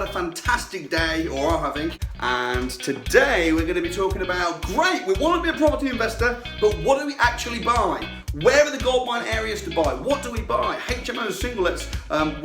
fantastic day, or are having, and today we're going to be talking about, great, we want to be a property investor, but what do we actually buy? Where are the gold mine areas to buy? What do we buy? HMOs, singlets,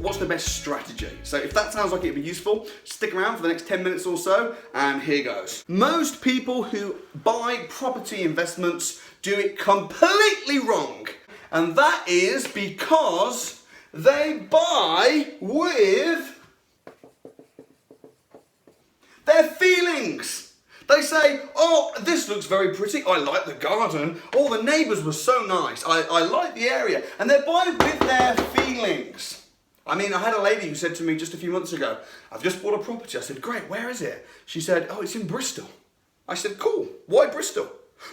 what's the best strategy? So if that sounds like it'd be useful, stick around for the next 10 minutes or so, and here goes. Most people who buy property investments do it completely wrong, and that is because they buy with their feelings. They say, oh, this looks very pretty, I like the garden, oh, the neighbours were so nice, I like the area, and they're buying with their feelings. I mean, I had a lady who said to me just a few months ago, I've just bought a property. I said, great, where is it? She said, oh, it's in Bristol. I said, cool, why Bristol?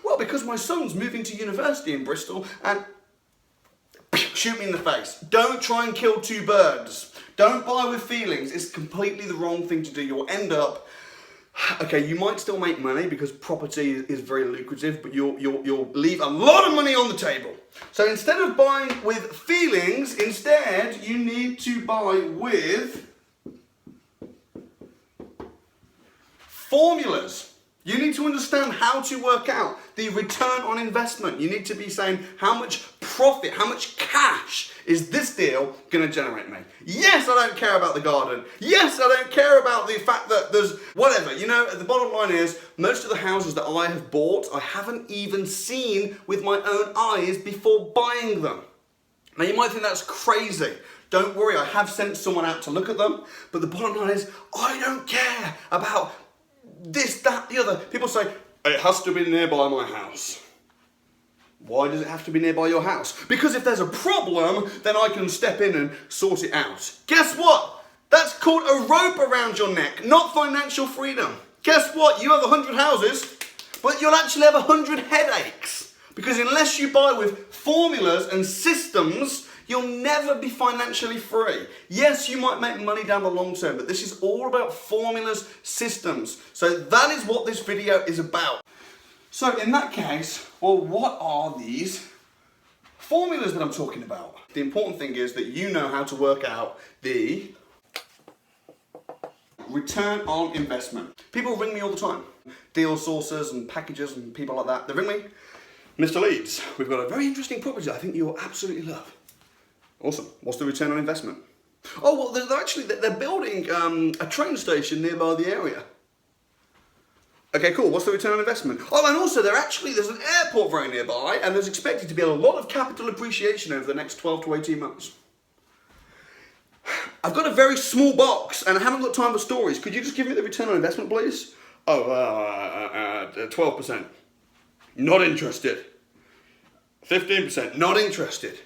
Well, because my son's moving to university in Bristol, and shoot me in the face. Don't try and kill two birds. Don't buy with feelings. It's completely the wrong thing to do. You'll end up, okay, you might still make money because property is very lucrative, but you'll leave a lot of money on the table. So instead of buying with feelings, instead you need to buy with formulas. You need to understand how to work out the return on investment. You need to be saying how much profit, how much cash is this deal going to generate me? Yes, I don't care about the garden. Yes, I don't care about the fact that there's whatever. You know, the bottom line is most of the houses that I have bought, I haven't even seen with my own eyes before buying them. Now you might think that's crazy. Don't worry, I have sent someone out to look at them. But the bottom line is I don't care about this, that, the other. People say, it has to be nearby my house. Why does it have to be nearby your house? Because if there's a problem, then I can step in and sort it out. Guess what? That's called a rope around your neck, not financial freedom. Guess what? You have 100 houses, but you'll actually have 100 headaches. Because unless you buy with formulas and systems, you'll never be financially free. Yes, you might make money down the long term, but this is all about formulas, systems. So that is what this video is about. So in that case, well, what are these formulas that I'm talking about? The important thing is that you know how to work out the return on investment. People ring me all the time. Deal sources and packages and people like that. They ring me, Mr. Leeds, we've got a very interesting property I think you'll absolutely love. Awesome. What's the return on investment? Oh, well, they're building a train station nearby the area. Okay, cool. What's the return on investment? Oh, and also there's an airport very nearby, and there's expected to be a lot of capital appreciation over the next 12 to 18 months. I've got a very small box, and I haven't got time for stories. Could you just give me the return on investment, please? Oh, 12%. Not interested. 15%. Not interested.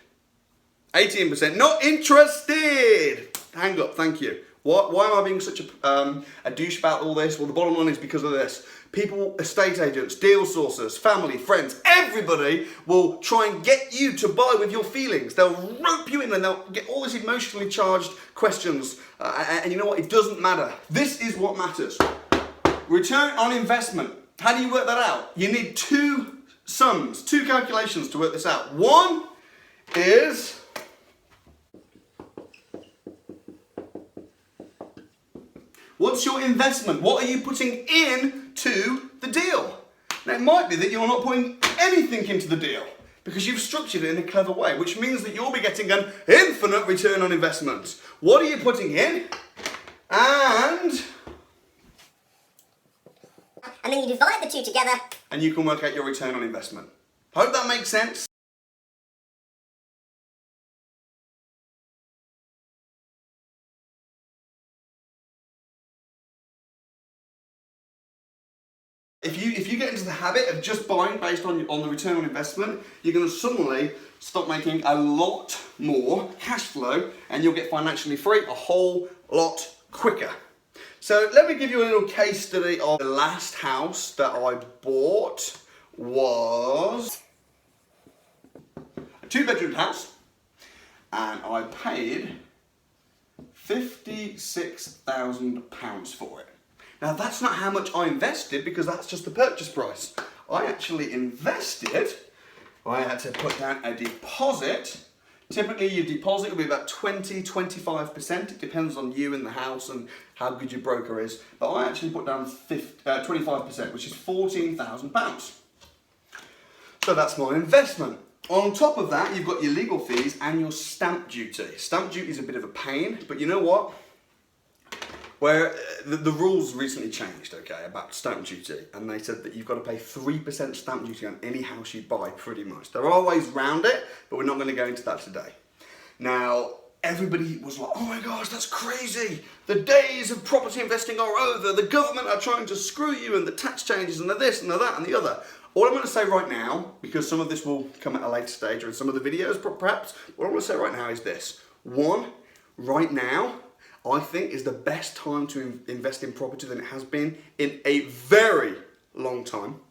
18%, not interested. Hang up, thank you. Why am I being such a douche about all this? Well, the bottom line is because of this. People, estate agents, deal sources, family, friends, everybody will try and get you to buy with your feelings. They'll rope you in and they'll get all these emotionally charged questions. And you know what? It doesn't matter. This is what matters. Return on investment. How do you work that out? You need two calculations to work this out. One is what's your investment? What are you putting into the deal? Now, it might be that you're not putting anything into the deal because you've structured it in a clever way, which means that you'll be getting an infinite return on investment. What are you putting in? And then you divide the two together, and you can work out your return on investment. Hope that makes sense. If you get into the habit of just buying based on the return on investment, you're going to suddenly start making a lot more cash flow and you'll get financially free a whole lot quicker. So let me give you a little case study of the last house that I bought. Was a 2-bedroom house and I paid £56,000 for it. Now that's not how much I invested because that's just the purchase price. I actually invested, I had to put down a deposit Typically your deposit will be about 20-25%. It depends on you and the house and how good your broker is. But I actually put down 25%, which is £14,000. So that's my investment. On top of that, you've got your legal fees and your stamp duty. Stamp duty is a bit of a pain, but you know what? Where the rules recently changed, okay, about stamp duty, and they said that you've got to pay 3% stamp duty on any house you buy, pretty much. There are ways around it, but we're not going to go into that today. Now, everybody was like, oh my gosh, that's crazy. The days of property investing are over. The government are trying to screw you, and the tax changes, and the this, and the that, and the other. All I'm going to say right now, because some of this will come at a later stage, or in some of the videos perhaps, what I'm going to say right now is this. One, right now, I think is the best time to invest in property than it has been in a very long time.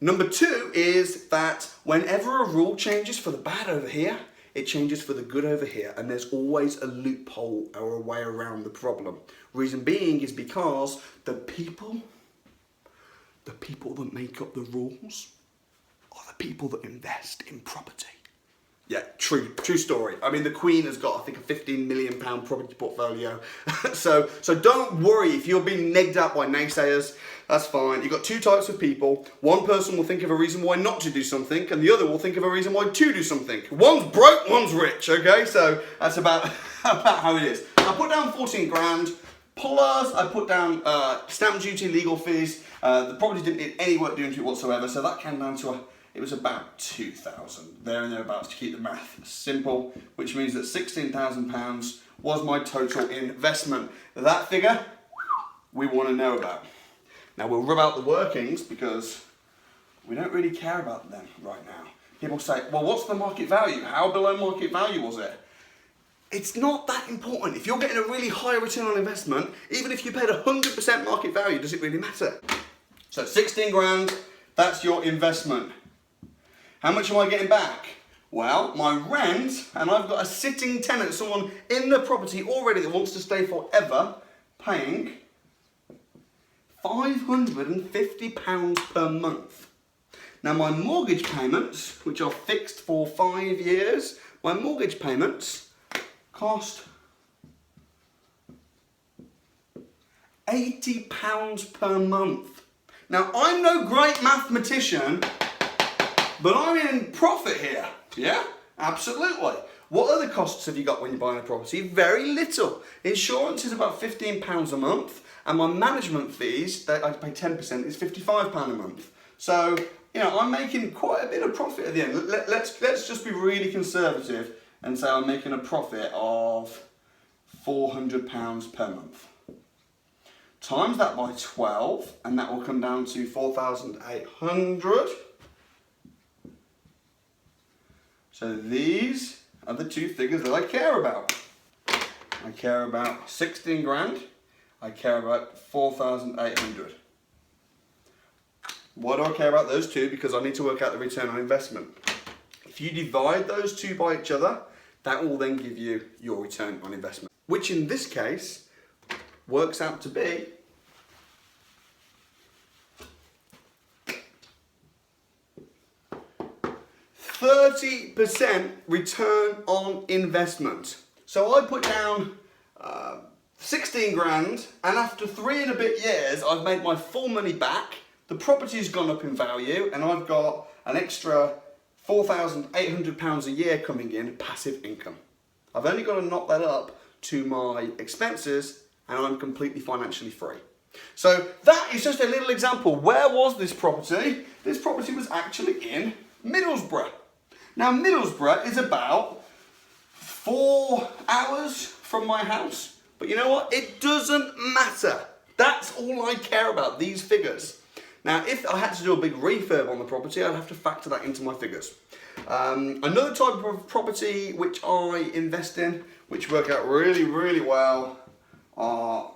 Number two is that whenever a rule changes for the bad over here, it changes for the good over here, and there's always a loophole or a way around the problem. Reason being is because the people that make up the rules are the people that invest in property. Yeah, true story. I mean, the Queen has got, I think, a £15 million property portfolio. so don't worry if you're being negged out by naysayers. That's fine. You've got two types of people. One person will think of a reason why not to do something, and the other will think of a reason why to do something. One's broke, one's rich, okay? So that's about how it is. I put down 14 grand, plus I put down stamp duty, legal fees. The property didn't need any work doing to it whatsoever, so that came down to it was about 2,000, there and thereabouts, to keep the math simple, which means that £16,000 was my total investment. That figure, we want to know about. Now we'll rub out the workings because we don't really care about them right now. People say, well, what's the market value? How below market value was it? It's not that important. If you're getting a really high return on investment, even if you paid 100% market value, does it really matter? So 16 grand, that's your investment. How much am I getting back? Well, my rent, and I've got a sitting tenant, someone in the property already that wants to stay forever, paying £550 per month. Now my mortgage payments, which are fixed for 5 years, my mortgage payments cost £80 per month. Now I'm no great mathematician, but I'm in profit here, yeah? Absolutely. What other costs have you got when you're buying a property? Very little. Insurance is about £15 a month, and my management fees, that I pay 10%, is £55 a month. So, you know, I'm making quite a bit of profit at the end. Let's just be really conservative and say I'm making a profit of £400 per month. Times that by 12, and that will come down to 4,800. So these are the two figures that I care about. I care about 16 grand. I care about 4,800. Why do I care about those two? Because I need to work out the return on investment. If you divide those two by each other, that will then give you your return on investment, which in this case works out to be 30% return on investment. So I put down 16 grand, and after 3 and a bit years, I've made my full money back. The property's gone up in value, and I've got an extra £4,800 a year coming in passive income. I've only got to knock that up to my expenses, and I'm completely financially free. So that is just a little example. Where was this property? This property was actually in Middlesbrough. Now Middlesbrough is about 4 hours from my house, but you know what? It doesn't matter. That's all I care about, these figures. Now if I had to do a big refurb on the property, I'd have to factor that into my figures. Another type of property which I invest in, which work out really, really well, are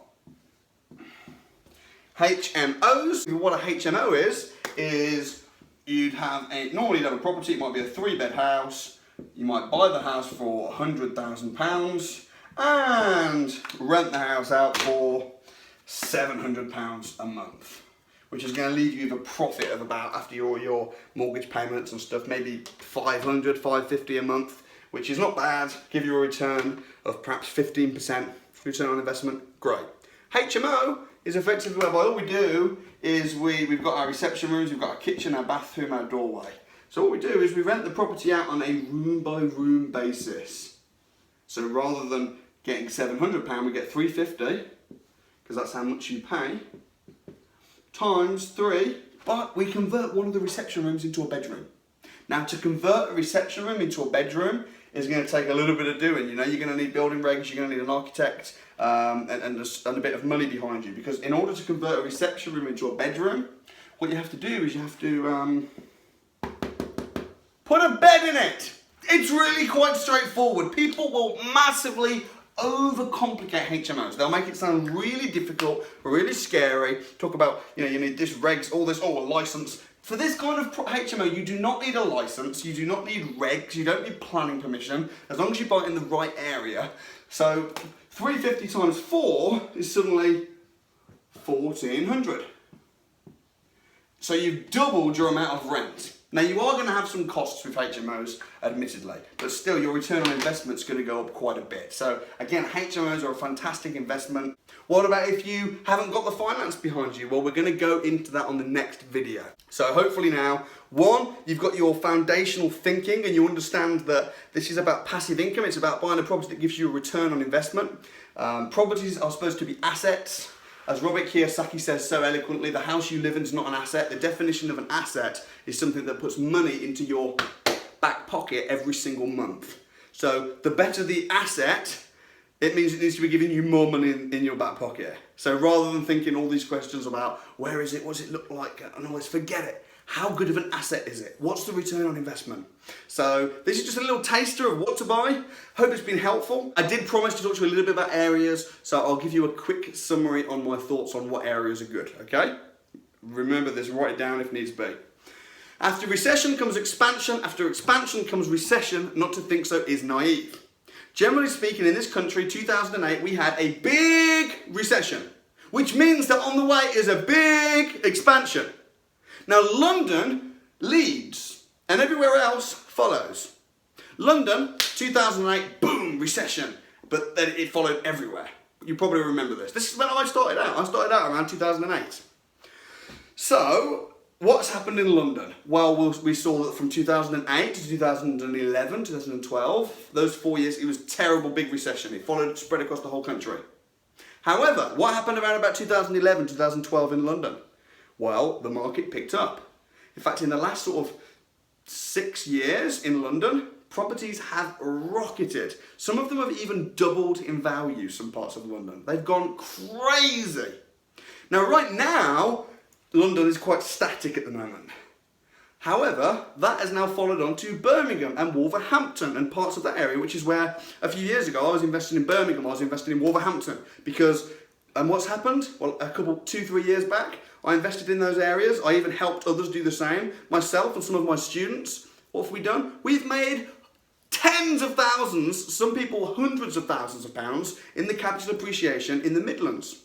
HMOs. What a HMO is you'd have normally you'd have a property, it might be a 3-bed house, you might buy the house for £100,000 and rent the house out for £700 a month, which is going to leave you with a profit of about, after your mortgage payments and stuff, maybe £500, £550 a month, which is not bad, give you a return of perhaps 15% return on investment, great. HMO is effectively whereby all we do is we've got our reception rooms, we've got our kitchen, our bathroom, our doorway. So what we do is we rent the property out on a room by room basis. So rather than getting £700, we get £350, because that's how much you pay, times 3, but we convert one of the reception rooms into a bedroom. Now, to convert a reception room into a bedroom is going to take a little bit of doing. You know, you're going to need building regs, you're going to need an architect, and a bit of money behind you. Because in order to convert a reception room into a bedroom, what you have to do is you have to put a bed in it. It's really quite straightforward. People will massively overcomplicate HMOs. They'll make it sound really difficult, really scary. Talk about, you know, you need this regs, all this, a license. For this kind of HMO, you do not need a license, you do not need regs, you don't need planning permission, as long as you buy it in the right area. So 350 times 4 is suddenly 1,400. So you've doubled your amount of rent. Now, you are going to have some costs with HMOs, admittedly, but still your return on investment is going to go up quite a bit. So again, HMOs are a fantastic investment. What about if you haven't got the finance behind you? Well, we're going to go into that on the next video. So hopefully now, one, you've got your foundational thinking and you understand that this is about passive income. It's about buying a property that gives you a return on investment. Properties are supposed to be assets. As Robert Kiyosaki says so eloquently, the house you live in is not an asset. The definition of an asset is something that puts money into your back pocket every single month. So the better the asset, it means it needs to be giving you more money in your back pocket. So rather than thinking all these questions about where is it, what does it look like, and all this, forget it. How good of an asset is it? What's the return on investment? So this is just a little taster of what to buy. Hope it's been helpful. I did promise to talk to you a little bit about areas, so I'll give you a quick summary on my thoughts on what areas are good, okay? Remember this, write it down if needs be. After recession comes expansion, after expansion comes recession. Not to think so is naive. Generally speaking, in this country, 2008, we had a big recession, which means that on the way is a big expansion. Now, London leads, and everywhere else follows. London, 2008, boom, recession, but then it followed everywhere. You probably remember this. This is when I started out. I started out around 2008. So, what's happened in London? Well, we saw that from 2008 to 2011, 2012, those 4 years, it was a terrible big recession. It followed, spread across the whole country. However, what happened around about 2011, 2012 in London? Well, the market picked up. In fact, in the last sort of 6 years in London, properties have rocketed. Some of them have even doubled in value, some parts of London. They've gone crazy. Now, right now, London is quite static at the moment. However, that has now followed on to Birmingham and Wolverhampton and parts of that area, which is where a few years ago I was investing in Birmingham, I was investing in Wolverhampton, because, and what's happened? Well, 2-3 years back, I invested in those areas. I even helped others do the same. Myself and some of my students. What have we done? We've made tens of thousands, some people hundreds of thousands of pounds in the capital appreciation in the Midlands.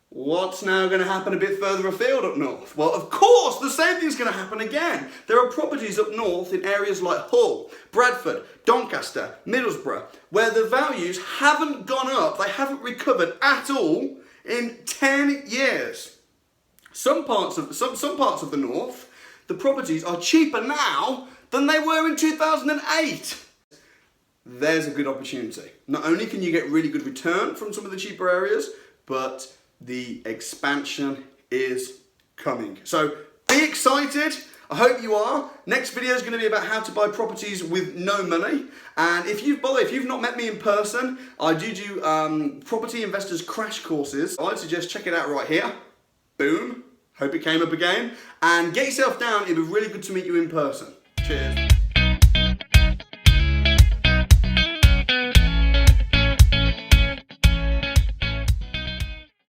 What's now going to happen a bit further afield up north? Well, of course, the same thing's going to happen again. There are properties up north in areas like Hull, Bradford, Doncaster, Middlesbrough, where the values haven't gone up, they haven't recovered at all in 10 years. Some parts of the north, the properties are cheaper now than they were in 2008. There's a good opportunity. Not only can you get really good return from some of the cheaper areas, but the expansion is coming. So be excited. I hope you are. Next video is going to be about how to buy properties with no money. And if you've not met me in person, I do property investors crash courses. I'd suggest check it out right here. Boom. Hope it came up again. And get yourself down. It'd be really good to meet you in person. Cheers.